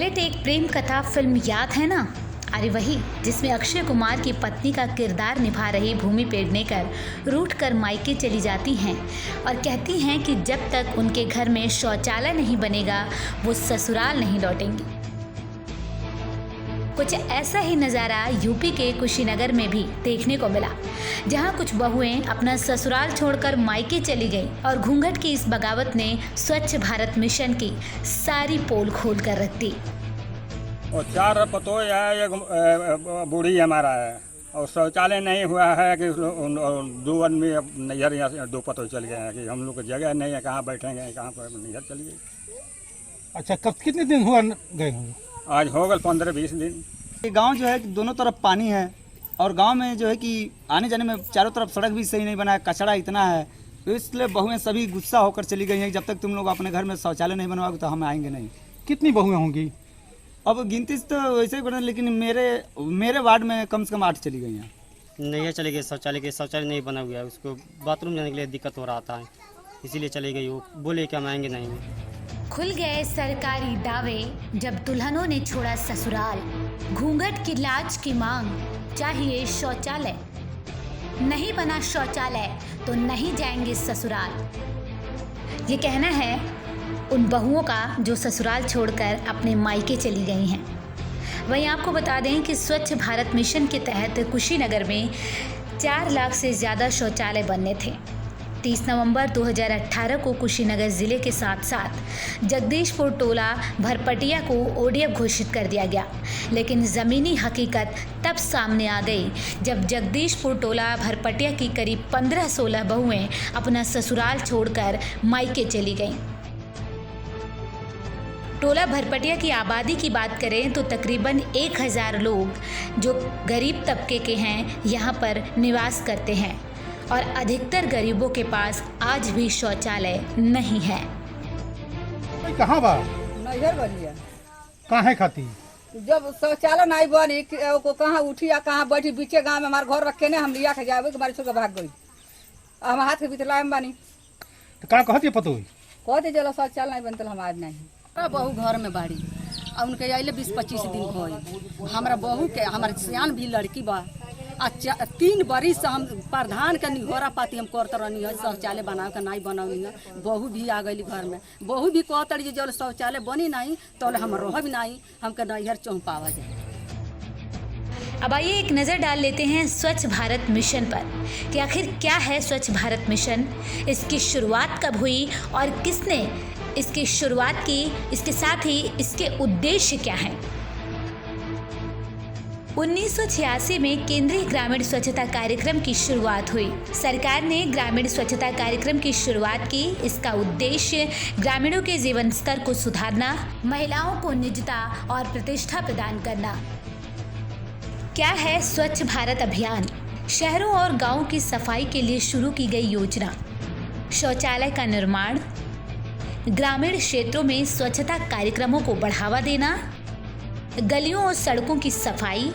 Hit एक प्रेम कथा film याद है ना? अरे वही जिसमें अक्षय कुमार की पत्नी का किरदार निभा रही भूमि पेडनेकर रूठ कर मायके चली जाती हैं और कहती हैं कि जब तक उनके घर में शौचालय नहीं बनेगा वो ससुराल नहीं लौटेंगी। कुछ ऐसा ही नज़ारा यूपी के कुशीनगर में भी देखने को मिला, जहां कुछ बहुएं अपना ससुराल छोड़कर मायके चली गईं और घूंघट की इस बगावत ने स्वच्छ भारत मिशन की सारी पोल खोल कर रख दी। और 4 पतों है, एक बूढ़ी हमारा है और शौचालय नहीं हुआ है कि 2 आदमी नैहर यहाँ से 2 पतों चल गए हैं कि हम लोग को जगह नहीं है, कहाँ बैठेंगे, कहाँ पर नैहर चल गई। अच्छा, कब कितने दिन हुआ गए होंगे? आज हो गए 15-20 दिन। ये गांव जो है दोनों तरफ पानी है और गांव में जो है कि आने जाने में चारों तरफ सड़क भी सही नहीं बना है, कचरा इतना है, तो इसलिए बहुएं सभी गुस्सा होकर चली गई हैं। जब तक तुम लोग अपने घर में शौचालय नहीं बनवाओगे तो हम आएंगे नहीं। कितनी बहुएं होंगी? अब गिनती तो वैसे ही बना, लेकिन मेरे वार्ड में कम से कम 8 चली गई हैं। नहीं चले गए, शौचालय नहीं बना हुआ है, उसको बाथरूम जाने के लिए दिक्कत हो रहा था, इसीलिए चले गई। वो बोले कि हम आएंगे नहीं। खुल गए सरकारी दावे जब दुल्हनों ने छोड़ा ससुराल। घूंघट की लाज की मांग, चाहिए शौचालय, नहीं बना शौचालय तो नहीं जाएंगे ससुराल। ये कहना है उन बहुओं का जो ससुराल छोड़कर अपने मायके चली गई हैं। वहीं आपको बता दें कि स्वच्छ भारत मिशन के तहत कुशीनगर में 4 लाख से ज़्यादा शौचालय बनने थे। 30 नवंबर 2018 को कुशीनगर जिले के साथ साथ जगदीशपुर टोला भरपटिया को ओडीएफ घोषित कर दिया गया, लेकिन ज़मीनी हकीकत तब सामने आ गई जब जगदीशपुर टोला भरपटिया की करीब 15-16 बहुएं अपना ससुराल छोड़कर मायके चली गईं। टोला भरपटिया की आबादी की बात करें तो तकरीबन 1000 लोग जो गरीब तबके के हैं यहाँ पर निवास करते हैं और अधिकतर गरीबों के पास आज भी शौचालय नहीं है। कहाँ बा? नैहर बनिया कहाँ है खाती? जब शौचालय नहीं बनी को कहाँ उठी या कहाँ बैठी, बीचे गांव में हमारे घर रखे ने हम लिया के जावे हमारे छोड़ भाग गई। हम हाथ के बितला में बनी तो कहाँ कहती पतो? कहते चलो शौचालय नहीं बनते हम आज नहीं। बहू घर में बाड़ी और उनके अले 20-25 दिन भइल। हमारा बहू के हमारे सियान भी लड़की बा। 3 बरिस से हम प्रधान का निहोरा पाती हम करते रहनी है शौचालय बनाओ का नहीं बनौनी है। बहू भी आ गई घर में, बहू भी कहते रही जब शौचालय बनी नहीं तो हम रह भी नहीं, हमके नैहर चौंपावा जाए। अब आइए एक नज़र डाल लेते हैं स्वच्छ भारत मिशन पर कि आखिर क्या है स्वच्छ भारत मिशन, इसकी शुरुआत कब हुई और किसने इसकी शुरुआत की, इसके साथ ही इसके उद्देश्य क्या हैं। 1986 में केंद्रीय ग्रामीण स्वच्छता कार्यक्रम की शुरुआत हुई। सरकार ने ग्रामीण स्वच्छता कार्यक्रम की शुरुआत की। इसका उद्देश्य ग्रामीणों के जीवन स्तर को सुधारना, महिलाओं को निजता और प्रतिष्ठा प्रदान करना। क्या है स्वच्छ भारत अभियान? शहरों और गांवों की सफाई के लिए शुरू की गई योजना, शौचालय का निर्माण, ग्रामीण क्षेत्रों में स्वच्छता कार्यक्रमों को बढ़ावा देना, गलियों और सड़कों की सफाई,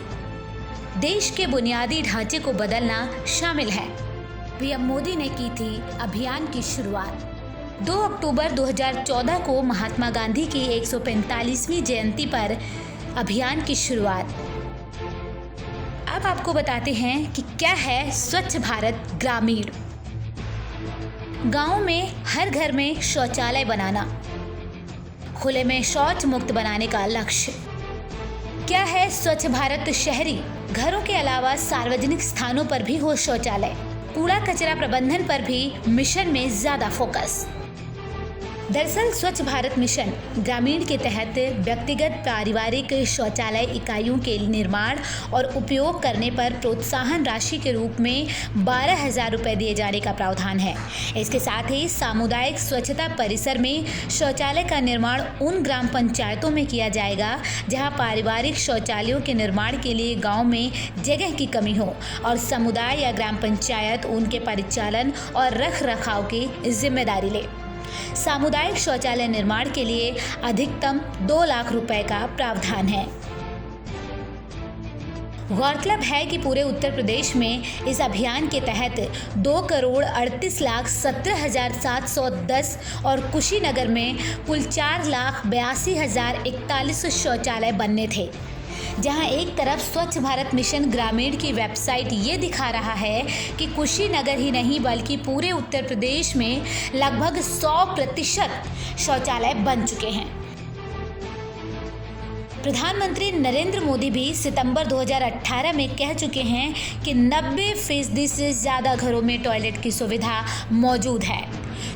देश के बुनियादी ढांचे को बदलना शामिल है। पीएम मोदी ने की थी अभियान की शुरुआत। 2 अक्टूबर 2014 को महात्मा गांधी की 145वीं जयंती पर अभियान की शुरुआत। अब आपको बताते हैं कि क्या है स्वच्छ भारत ग्रामीण। गांव में हर घर में शौचालय बनाना, खुले में शौच मुक्त बनाने का लक्ष्य। क्या है स्वच्छ भारत शहरी? घरों के अलावा सार्वजनिक स्थानों पर भी हो शौचालय। कूड़ा कचरा प्रबंधन पर भी मिशन में ज्यादा फोकस। दरअसल स्वच्छ भारत मिशन ग्रामीण के तहत व्यक्तिगत पारिवारिक शौचालय इकाइयों के निर्माण और उपयोग करने पर प्रोत्साहन राशि के रूप में 12,000 रुपये दिए जाने का प्रावधान है। इसके साथ ही सामुदायिक स्वच्छता परिसर में शौचालय का निर्माण उन ग्राम पंचायतों में किया जाएगा जहां पारिवारिक शौचालयों के निर्माण के लिए गांव में जगह की कमी हो और समुदाय या ग्राम पंचायत उनके परिचालन और रख रखाव की जिम्मेदारी ले। सामुदायिक शौचालय निर्माण के लिए अधिकतम 2 लाख रुपए का प्रावधान है। गौरतलब है कि पूरे उत्तर प्रदेश में इस अभियान के तहत 2,38,17,710 और कुशीनगर में कुल 4,82,041 शौचालय बनने थे। जहां एक तरफ स्वच्छ भारत मिशन ग्रामीण की वेबसाइट ये दिखा रहा है कि कुशीनगर ही नहीं बल्कि पूरे उत्तर प्रदेश में लगभग 100% शौचालय बन चुके हैं। प्रधानमंत्री नरेंद्र मोदी भी सितंबर 2018 में कह चुके हैं कि 90% से ज़्यादा घरों में टॉयलेट की सुविधा मौजूद है,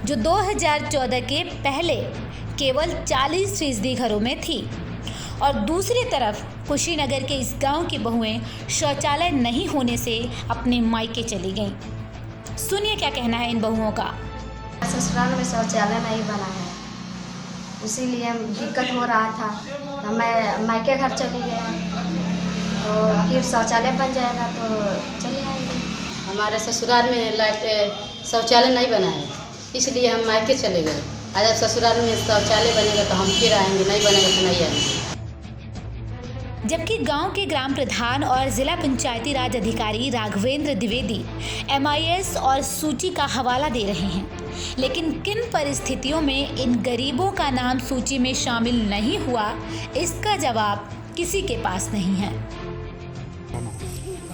जो 2014 के पहले केवल 40% घरों में थी। और दूसरी तरफ कुशीनगर के इस गांव की बहुएं शौचालय नहीं होने से अपने मायके चली गईं। सुनिए क्या कहना है इन बहुओं का। ससुराल में शौचालय नहीं बना है, इसीलिए दिक्कत हो रहा था, तो मैं मायके घर चली गया, तो फिर शौचालय बन जाएगा तो चले आएंगे। हमारे ससुराल में शौचालय नहीं बना है, इसलिए हम मायके चले गए। आज अब ससुराल में शौचालय बनेगा तो हम फिर आएंगे, नहीं बनेगा तो नहीं आएंगे। जबकि गांव के ग्राम प्रधान और जिला पंचायती राज अधिकारी राघवेंद्र द्विवेदी MIS और सूची का हवाला दे रहे हैं, लेकिन किन परिस्थितियों में इन गरीबों का नाम सूची में शामिल नहीं हुआ, इसका जवाब किसी के पास नहीं है।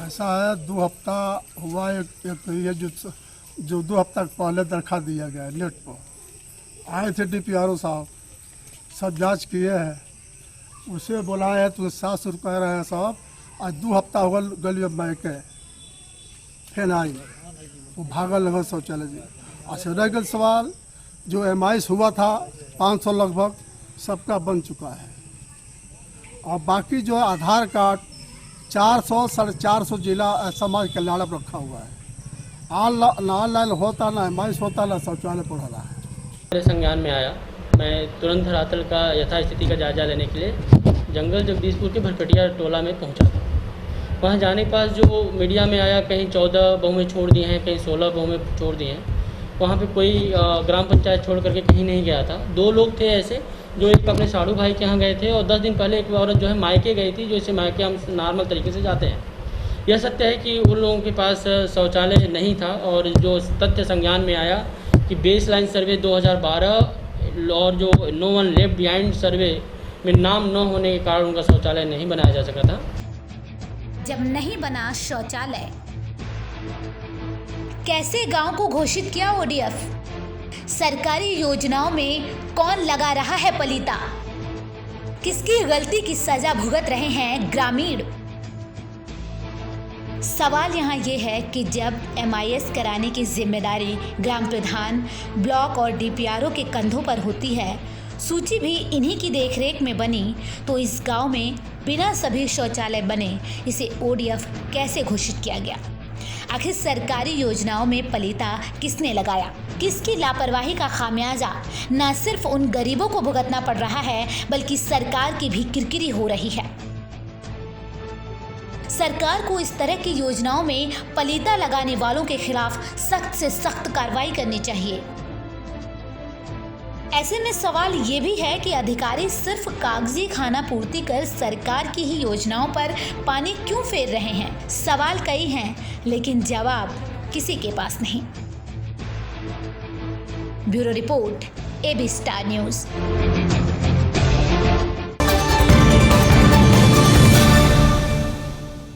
ऐसा है, 2 हफ्ता हुआ, एक ये जो 2 हफ्ता पहले दरखास्त दिया गया है लेट पर, आए थे DPRO साहब, सब जांच किए हैं, उसे बुलाए हैं तो 700 रुपये रहे हैं साहब। आज 2 हफ्ता हो गली मायके, फिर आई वो भागल लगभग शौचालय जी। अच्छा रह गया सवाल, जो MIS हुआ था 500 लगभग सबका बन चुका है, और बाकी जो है आधार कार्ड 400 450 जिला समाज कल्याण पर रखा हुआ है। ऑनलाइन होता ना MIS होता ना शौचालय पढ़ रहा है। मेरे संज्ञान में आया, मैं तुरंत धरातल का यथास्थिति का जायजा लेने के लिए जंगल जगदीशपुर के भरपेटिया टोला में पहुंचा था। वहां जाने के बाद जो मीडिया में आया, कहीं 14 बहुएं छोड़ दिए हैं, कहीं 16 बहुएं छोड़ दिए हैं। वहां पे कोई ग्राम पंचायत छोड़ करके कहीं नहीं गया था। 2 लोग थे ऐसे जो एक अपने साड़ू भाई के यहाँ गए थे, और 10 दिन पहले एक औरत जो है मायके गई थी, जो इसे मायके हम नॉर्मल तरीके से जाते हैं। यह सत्य है कि उन लोगों के पास शौचालय नहीं था, और जो तथ्य संज्ञान में आया कि बेसलाइन सर्वे 2012 और जो नो वन लेफ्ट बिहाइंड सर्वे में नाम न होने के कारण उनका शौचालय नहीं बनाया जा सका था। जब नहीं बना शौचालय, कैसे गांव को घोषित किया ODF? सरकारी योजनाओं में कौन लगा रहा है पलीता? किसकी गलती की सजा भुगत रहे हैं ग्रामीण? सवाल यहाँ ये है कि जब MIS कराने की जिम्मेदारी ग्राम प्रधान, ब्लॉक और DPRO के कंधों पर होती है, सूची भी इन्हीं की देखरेख में बनी, तो इस गांव में बिना सभी शौचालय बने इसे ODF कैसे घोषित किया गया? आखिर सरकारी योजनाओं में पलीता किसने लगाया? किसकी लापरवाही का खामियाजा न सिर्फ उन गरीबों को भुगतना पड़ रहा है, बल्कि सरकार की भी किरकिरी हो रही है। सरकार को इस तरह की योजनाओं में पलीता लगाने वालों के खिलाफ सख्त से सख्त कार्रवाई करनी चाहिए। ऐसे में सवाल ये भी है कि अधिकारी सिर्फ कागजी खाना पूर्ति कर सरकार की ही योजनाओं पर पानी क्यों फेर रहे हैं? सवाल कई हैं, लेकिन जवाब किसी के पास नहीं। Bureau report, AB star news.